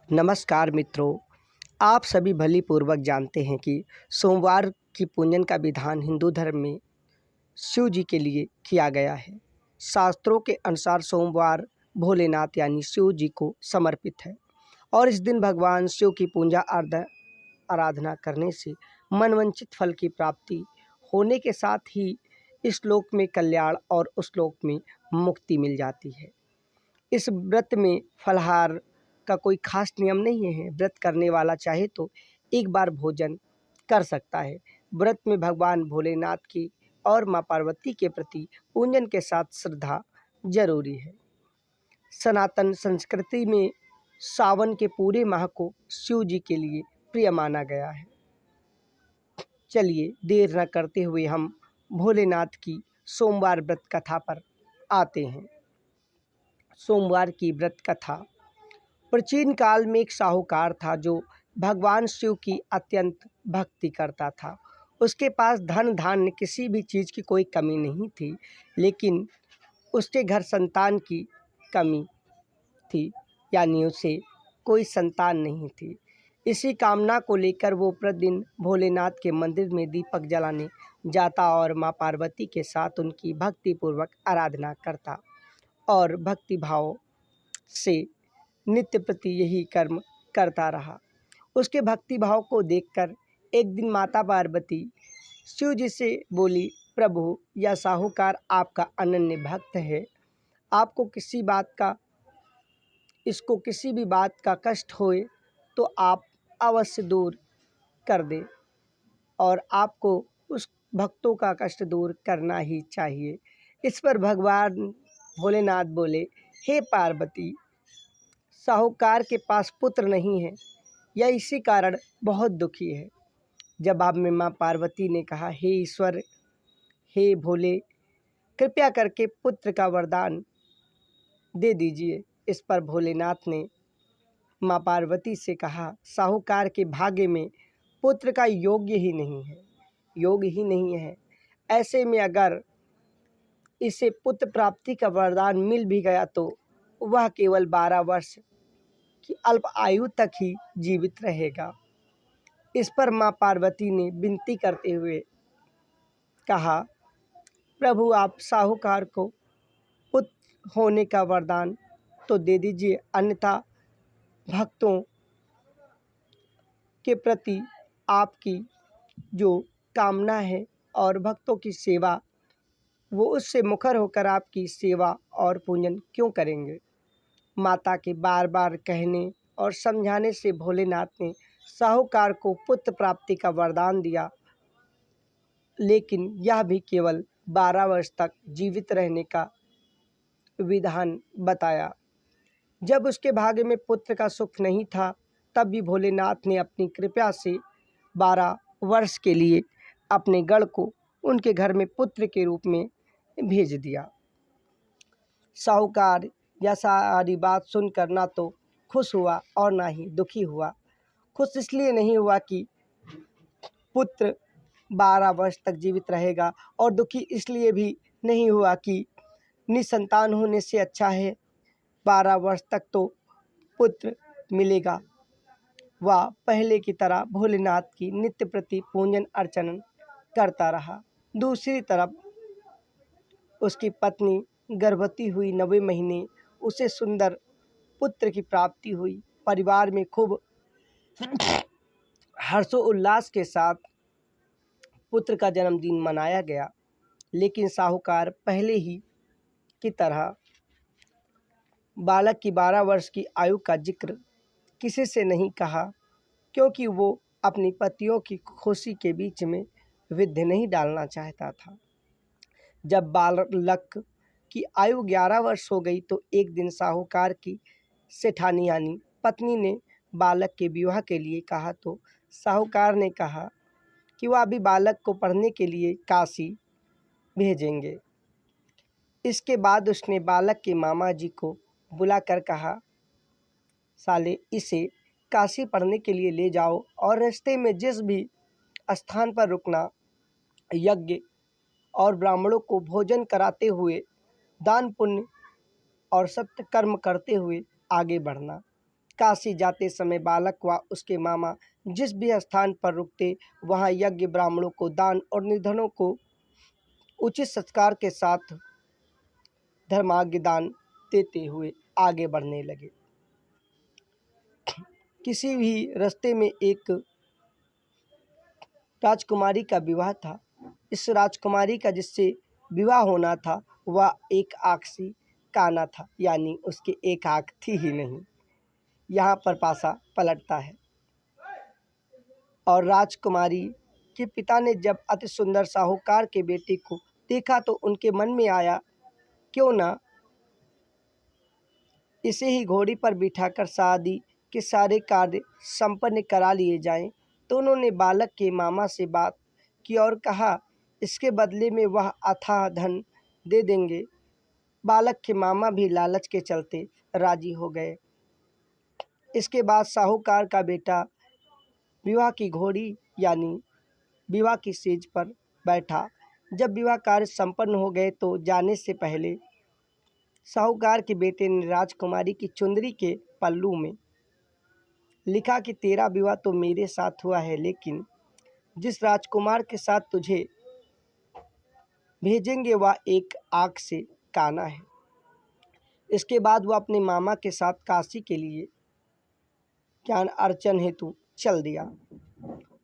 नमस्कार मित्रों, आप सभी भली पूर्वक जानते हैं कि सोमवार की पूजन का विधान हिंदू धर्म में शिव जी के लिए किया गया है। शास्त्रों के अनुसार सोमवार भोलेनाथ यानी शिव जी को समर्पित है और इस दिन भगवान शिव की पूजा आराधना करने से मनवांछित फल की प्राप्ति होने के साथ ही इस लोक में कल्याण और उस लोक में मुक्ति मिल जाती है। इस व्रत में फलाहार का कोई खास नियम नहीं है। व्रत करने वाला चाहे तो एक बार भोजन कर सकता है। व्रत में भगवान भोलेनाथ की और माँ पार्वती के प्रति पूजन के साथ श्रद्धा जरूरी है। सनातन संस्कृति में सावन के पूरे माह को शिव जी के लिए प्रिय माना गया है। चलिए देर न करते हुए हम भोलेनाथ की सोमवार व्रत कथा पर आते हैं। सोमवार की व्रत कथा। प्राचीन काल में एक साहूकार था जो भगवान शिव की अत्यंत भक्ति करता था। उसके पास धन धान्य किसी भी चीज़ की कोई कमी नहीं थी, लेकिन उसके घर संतान की कमी थी, यानी उसे कोई संतान नहीं थी। इसी कामना को लेकर वो प्रतिदिन भोलेनाथ के मंदिर में दीपक जलाने जाता और माँ पार्वती के साथ उनकी भक्तिपूर्वक आराधना करता और भक्ति भाव से नित्य प्रति यही कर्म करता रहा। उसके भक्ति भाव को देखकर एक दिन माता पार्वती शिव जी से बोली, प्रभु यह साहूकार आपका अनन्य भक्त है, आपको इसको किसी भी बात का कष्ट होए तो आप अवश्य दूर कर दे और आपको उस भक्तों का कष्ट दूर करना ही चाहिए। इस पर भगवान भोलेनाथ बोले, हे पार्वती, साहूकार के पास पुत्र नहीं है, यह इसी कारण बहुत दुखी है। जवाब में माँ पार्वती ने कहा, हे ईश्वर, हे भोले, कृपया करके पुत्र का वरदान दे दीजिए। इस पर भोलेनाथ ने माँ पार्वती से कहा, साहूकार के भाग्य में पुत्र का योग ही नहीं है। ऐसे में अगर इसे पुत्र प्राप्ति का वरदान मिल भी गया तो वह केवल 12 वर्ष की अल्प आयु तक ही जीवित रहेगा। इस पर माँ पार्वती ने विनती करते हुए कहा, प्रभु आप साहूकार को पुत्र होने का वरदान तो दे दीजिए, अन्यथा भक्तों के प्रति आपकी जो कामना है और भक्तों की सेवा, वो उससे मुखर होकर आपकी सेवा और पूजन क्यों करेंगे। माता के बार बार कहने और समझाने से भोलेनाथ ने साहूकार को पुत्र प्राप्ति का वरदान दिया, लेकिन यह भी केवल 12 वर्ष तक जीवित रहने का विधान बताया। जब उसके भाग्य में पुत्र का सुख नहीं था, तब भी भोलेनाथ ने अपनी कृपा से 12 वर्ष के लिए अपने गण को उनके घर में पुत्र के रूप में भेज दिया। साहूकार यह सारी बात सुनकर ना तो खुश हुआ और ना ही दुखी हुआ। खुश इसलिए नहीं हुआ कि पुत्र 12 वर्ष तक जीवित रहेगा, और दुखी इसलिए भी नहीं हुआ कि निसंतान होने से अच्छा है 12 वर्ष तक तो पुत्र मिलेगा। वह पहले की तरह भोलेनाथ की नित्य प्रति पूजन अर्चन करता रहा। दूसरी तरफ उसकी पत्नी गर्भवती हुई। 9वें महीने उसे सुंदर पुत्र की प्राप्ति हुई। परिवार में खूब हर्षोल्लास के साथ पुत्र का जन्मदिन मनाया गया, लेकिन साहूकार पहले ही की तरह बालक की 12 वर्ष की आयु का जिक्र किसी से नहीं कहा, क्योंकि वो अपनी पतियों की खुशी के बीच में विघ्न नहीं डालना चाहता था। जब बालक की आयु 11 वर्ष हो गई तो एक दिन साहूकार की सेठानी यानी पत्नी ने बालक के विवाह के लिए कहा, तो साहूकार ने कहा कि वह अभी बालक को पढ़ने के लिए काशी भेजेंगे। इसके बाद उसने बालक के मामा जी को बुलाकर कहा, साले इसे काशी पढ़ने के लिए ले जाओ और रास्ते में जिस भी स्थान पर रुकना, यज्ञ और ब्राह्मणों को भोजन कराते हुए, दान पुण्य और सत्य कर्म करते हुए आगे बढ़ना। काशी जाते समय बालक व उसके मामा जिस भी स्थान पर रुकते वहाँ यज्ञ, ब्राह्मणों को दान और निर्धनों को उचित संस्कार के साथ धर्माज्ञ दान देते हुए आगे बढ़ने लगे। किसी भी रास्ते में एक राजकुमारी का विवाह था। इस राजकुमारी का जिससे विवाह होना था वह एक आँख काना था, यानी उसकी एक आँख थी ही नहीं। यहाँ पर पासा पलटता है। और राजकुमारी के पिता ने जब अति सुंदर साहूकार के बेटे को देखा तो उनके मन में आया क्यों ना इसे ही घोड़ी पर बिठाकर शादी के सारे कार्य संपन्न करा लिए जाएं। तो उन्होंने बालक के मामा से बात की और कहा इसके बदले में वह अथाह धन दे देंगे। बालक के मामा भी लालच के चलते राजी हो गए। इसके बाद साहूकार का बेटा विवाह की घोड़ी यानी विवाह की सेज पर बैठा। जब विवाह कार्य संपन्न हो गए तो जाने से पहले साहूकार के बेटे ने राजकुमारी की चुंदरी के पल्लू में लिखा कि तेरा विवाह तो मेरे साथ हुआ है, लेकिन जिस राजकुमार के साथ तुझे भेजेंगे वह एक आँख से काना है। इसके बाद वह अपने मामा के साथ काशी के लिए ज्ञान अर्चन हेतु चल दिया।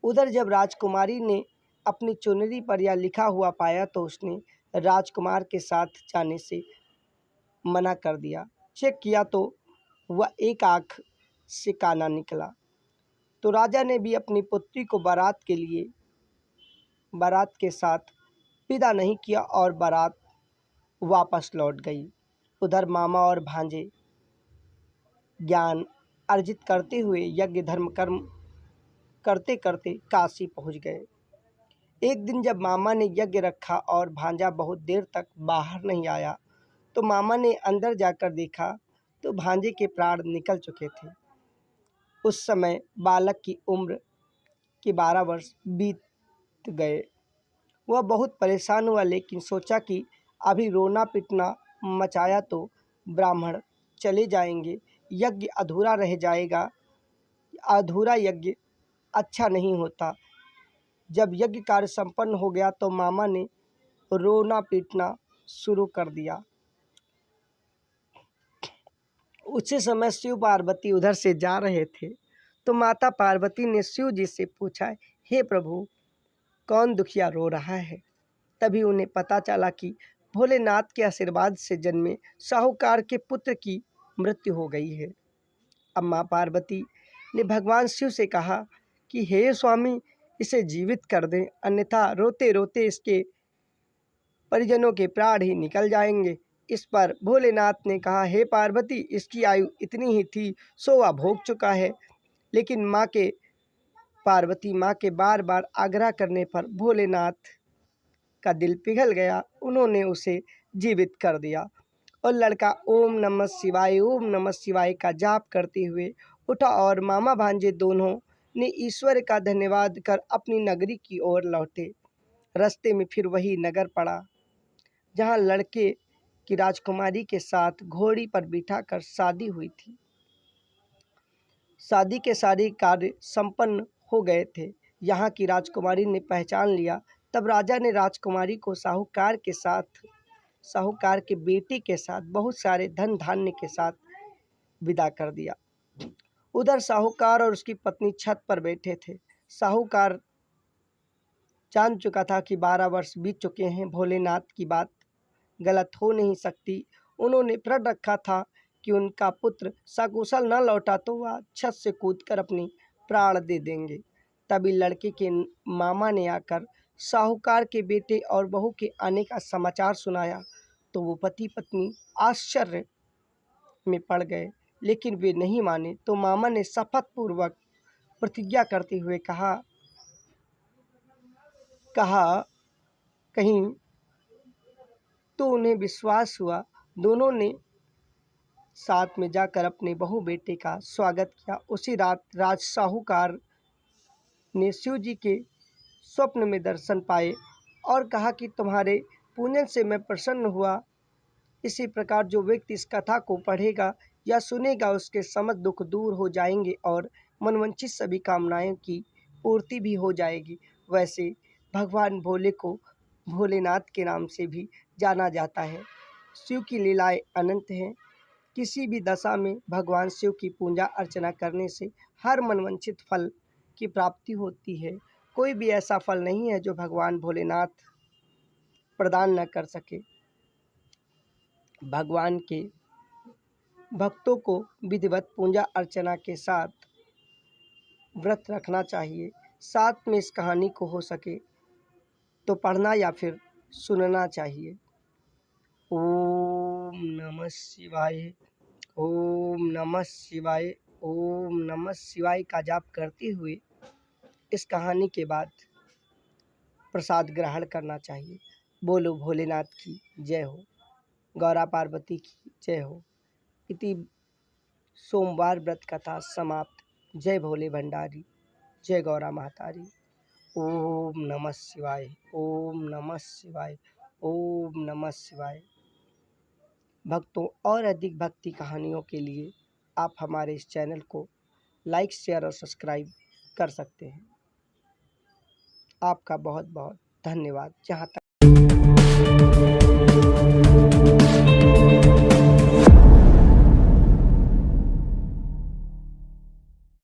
उधर जब राजकुमारी ने अपनी चुनरी पर यह लिखा हुआ पाया तो उसने राजकुमार के साथ जाने से मना कर दिया। चेक किया तो वह एक आँख से काना निकला। तो राजा ने भी अपनी पुत्री को बारात के साथ विदा नहीं किया और बारात वापस लौट गई। उधर मामा और भांजे ज्ञान अर्जित करते हुए यज्ञ धर्म कर्म करते करते काशी पहुंच गए। एक दिन जब मामा ने यज्ञ रखा और भांजा बहुत देर तक बाहर नहीं आया तो मामा ने अंदर जाकर देखा तो भांजे के प्राण निकल चुके थे। उस समय बालक की उम्र के 12 वर्ष बीत गए। वह बहुत परेशान हुआ, लेकिन सोचा कि अभी रोना पिटना मचाया तो ब्राह्मण चले जाएंगे, यज्ञ अधूरा रह जाएगा। अधूरा यज्ञ अच्छा नहीं होता। जब यज्ञ कार्य संपन्न हो गया तो मामा ने रोना पीटना शुरू कर दिया। उसी समय शिव पार्वती उधर से जा रहे थे तो माता पार्वती ने शिव जी से पूछा, हे प्रभु, कौन दुखिया रो रहा है? तभी उन्हें पता चला कि भोलेनाथ के आशीर्वाद से जन्मे साहूकार के पुत्र की मृत्यु हो गई है। अब माँ पार्वती ने भगवान शिव से कहा कि हे स्वामी, इसे जीवित कर दें, अन्यथा रोते रोते इसके परिजनों के प्राण ही निकल जाएंगे। इस पर भोलेनाथ ने कहा, हे पार्वती, इसकी आयु इतनी ही थी, सो वह भोग चुका है। लेकिन पार्वती माँ के बार बार आग्रह करने पर भोलेनाथ का दिल पिघल गया। उन्होंने उसे जीवित कर दिया और लड़का ओम नमः शिवाय का जाप करते हुए उठा और मामा भांजे दोनों ने ईश्वर का धन्यवाद कर अपनी नगरी की ओर लौटे। रास्ते में फिर वही नगर पड़ा जहाँ लड़के की राजकुमारी के साथ घोड़ी पर बिठाकर शादी हुई थी। शादी के सारे कार्य संपन्न हो गए थे। यहाँ की राजकुमारी ने पहचान लिया। तब राजा ने राजकुमारी को साहूकार के बेटे के साथ बहुत सारे धन धान्य के साथ विदा कर दिया। उधर साहूकार और उसकी पत्नी छत पर बैठे थे। साहूकार जान चुका था कि 12 वर्ष बीत चुके हैं, भोलेनाथ की बात गलत हो नहीं सकती। उन्होंने प्रण रखा था कि उनका पुत्र सकुशल न लौटा तो वह छत से कूदकर अपनी प्राण दे देंगे। तभी लड़के के मामा ने आकर साहूकार के बेटे और बहू के आने का समाचार सुनाया तो वो पति पत्नी आश्चर्य में पड़ गए, लेकिन वे नहीं माने। तो मामा ने शपथ पूर्वक प्रतिज्ञा करते हुए कहा कहीं तो उन्हें विश्वास हुआ। दोनों ने साथ में जाकर अपने बहू बेटे का स्वागत किया। उसी रात राज साहूकार ने शिव जी के स्वप्न में दर्शन पाए और कहा कि तुम्हारे पूजन से मैं प्रसन्न हुआ। इसी प्रकार जो व्यक्ति इस कथा को पढ़ेगा या सुनेगा उसके समस्त दुख दूर हो जाएंगे और मनवांछित सभी कामनाएं की पूर्ति भी हो जाएगी। वैसे भगवान भोले को भोलेनाथ के नाम से भी जाना जाता है। शिव की लीलाएं अनंत हैं। किसी भी दशा में भगवान शिव की पूजा अर्चना करने से हर मनवांछित फल की प्राप्ति होती है। कोई भी ऐसा फल नहीं है जो भगवान भोलेनाथ प्रदान न कर सके। भगवान के भक्तों को विधिवत पूजा अर्चना के साथ व्रत रखना चाहिए। साथ में इस कहानी को हो सके तो पढ़ना या फिर सुनना चाहिए। ओम नमः शिवाय, ओम नमः शिवाय, ओम नमः शिवाय का जाप करते हुए इस कहानी के बाद प्रसाद ग्रहण करना चाहिए। बोलो भोलेनाथ की जय हो, गौरा पार्वती की जय हो। इति सोमवार व्रत कथा समाप्त। जय भोले भंडारी, जय गौरा महातारी। ओम नमः शिवाय, ओम नमः शिवाय, ओम नमः शिवाय। भक्तों, और अधिक भक्ति कहानियों के लिए आप हमारे इस चैनल को लाइक, शेयर और सब्सक्राइब कर सकते हैं। आपका बहुत बहुत धन्यवाद। जहाँ तक